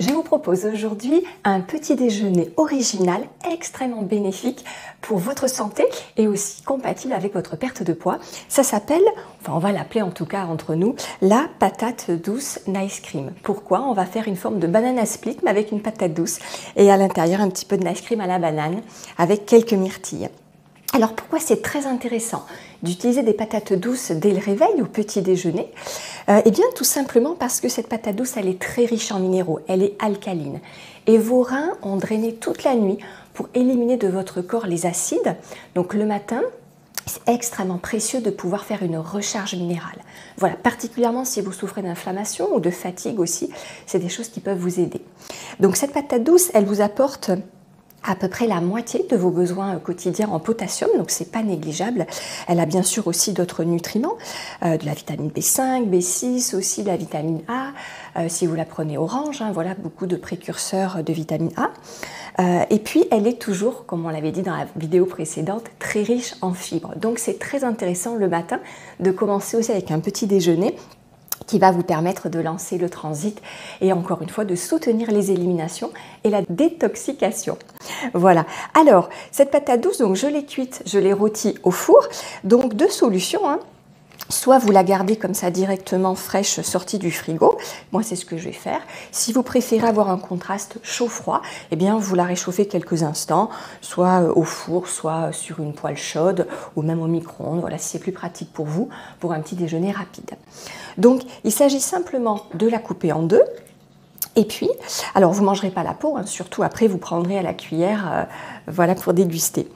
Je vous propose aujourd'hui un petit déjeuner original, extrêmement bénéfique pour votre santé et aussi compatible avec votre perte de poids. Ça s'appelle, enfin on va l'appeler en tout cas entre nous, la patate douce Nice Cream. Pourquoi? On va faire une forme de banana split mais avec une patate douce et à l'intérieur un petit peu de Nice Cream à la banane avec quelques myrtilles. Alors pourquoi c'est très intéressant d'utiliser des patates douces dès le réveil au petit déjeuner? Eh bien tout simplement parce que cette patate douce elle est très riche en minéraux, elle est alcaline et vos reins ont drainé toute la nuit pour éliminer de votre corps les acides. Donc le matin, c'est extrêmement précieux de pouvoir faire une recharge minérale. Voilà, particulièrement si vous souffrez d'inflammation ou de fatigue aussi, c'est des choses qui peuvent vous aider. Donc cette patate douce, elle vous apporte à peu près la moitié de vos besoins quotidiens en potassium, donc c'est pas négligeable. Elle a bien sûr aussi d'autres nutriments, de la vitamine B5, B6, aussi de la vitamine A, si vous la prenez orange, hein, voilà beaucoup de précurseurs de vitamine A. Et puis elle est toujours, comme on l'avait dit dans la vidéo précédente, très riche en fibres. Donc c'est très intéressant le matin de commencer aussi avec un petit déjeuner qui va vous permettre de lancer le transit et encore une fois de soutenir les éliminations et la détoxication. Voilà. Alors, cette patate douce, donc je l'ai cuite, je l'ai rôtie au four. Donc deux solutions, hein. Soit vous la gardez comme ça directement fraîche sortie du frigo, moi c'est ce que je vais faire. Si vous préférez avoir un contraste chaud-froid, eh bien vous la réchauffez quelques instants, soit au four, soit sur une poêle chaude ou même au micro-ondes, voilà si c'est plus pratique pour vous, pour un petit déjeuner rapide. Donc il s'agit simplement de la couper en deux. Et puis, alors vous ne mangerez pas la peau, hein, surtout après vous prendrez à la cuillère voilà, pour déguster.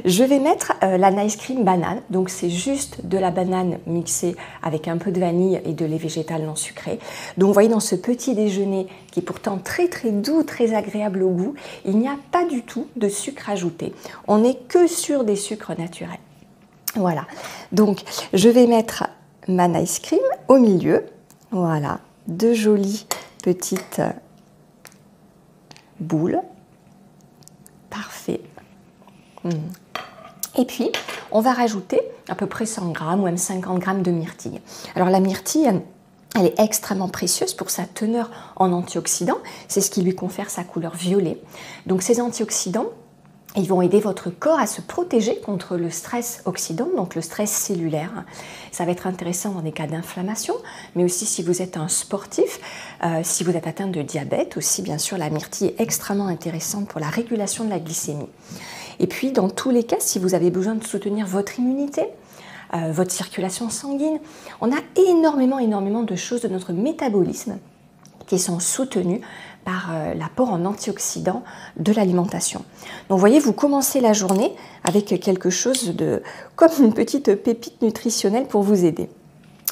Je vais mettre la Nice Cream banane, donc c'est juste de la banane mixée avec un peu de vanille et de lait végétal non sucré. Donc vous voyez dans ce petit déjeuner qui est pourtant très très doux, très agréable au goût, il n'y a pas du tout de sucre ajouté. On n'est que sur des sucres naturels. Voilà, donc je vais mettre ma Nice Cream au milieu, voilà, deux jolies petite boule. Parfait. Et puis, on va rajouter à peu près 100 g ou même 50 g de myrtille. Alors la myrtille, elle est extrêmement précieuse pour sa teneur en antioxydants. C'est ce qui lui confère sa couleur violet. Donc ces antioxydants, ils vont aider votre corps à se protéger contre le stress oxydant, donc le stress cellulaire. Ça va être intéressant dans des cas d'inflammation, mais aussi si vous êtes un sportif, si vous êtes atteint de diabète aussi, bien sûr, la myrtille est extrêmement intéressante pour la régulation de la glycémie. Et puis, dans tous les cas, si vous avez besoin de soutenir votre immunité, votre circulation sanguine, on a énormément de choses de notre métabolisme qui sont soutenues par l'apport en antioxydants de l'alimentation. Donc vous voyez, vous commencez la journée avec quelque chose de comme une petite pépite nutritionnelle pour vous aider.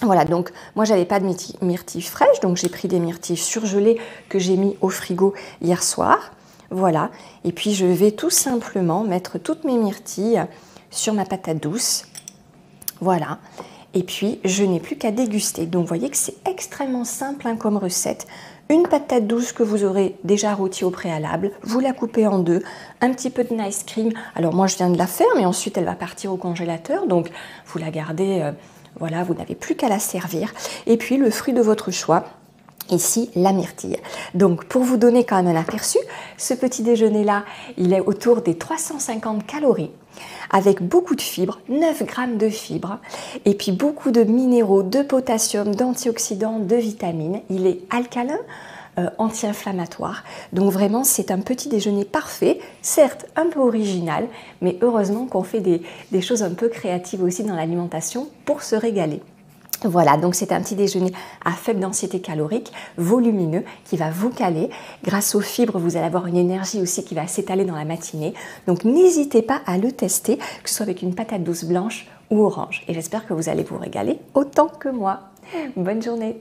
Voilà, donc moi j'avais pas de myrtilles fraîches, donc j'ai pris des myrtilles surgelées que j'ai mis au frigo hier soir. Voilà, et puis je vais tout simplement mettre toutes mes myrtilles sur ma patate douce. Voilà. Et puis, je n'ai plus qu'à déguster. Donc, vous voyez que c'est extrêmement simple hein, comme recette. Une patate douce que vous aurez déjà rôtie au préalable, vous la coupez en deux, un petit peu de Nice Cream. Alors, moi, je viens de la faire, mais ensuite, elle va partir au congélateur. Donc, vous la gardez, voilà, vous n'avez plus qu'à la servir. Et puis, le fruit de votre choix. Ici, la myrtille. Donc, pour vous donner quand même un aperçu, ce petit déjeuner-là, il est autour des 350 calories, avec beaucoup de fibres, 9 grammes de fibres, et puis beaucoup de minéraux, de potassium, d'antioxydants, de vitamines. Il est alcalin, anti-inflammatoire. Donc vraiment, c'est un petit déjeuner parfait, certes un peu original, mais heureusement qu'on fait des choses un peu créatives aussi dans l'alimentation pour se régaler. Voilà, donc c'est un petit déjeuner à faible densité calorique, volumineux, qui va vous caler. Grâce aux fibres, vous allez avoir une énergie aussi qui va s'étaler dans la matinée. Donc n'hésitez pas à le tester, que ce soit avec une patate douce blanche ou orange. Et j'espère que vous allez vous régaler autant que moi. Bonne journée!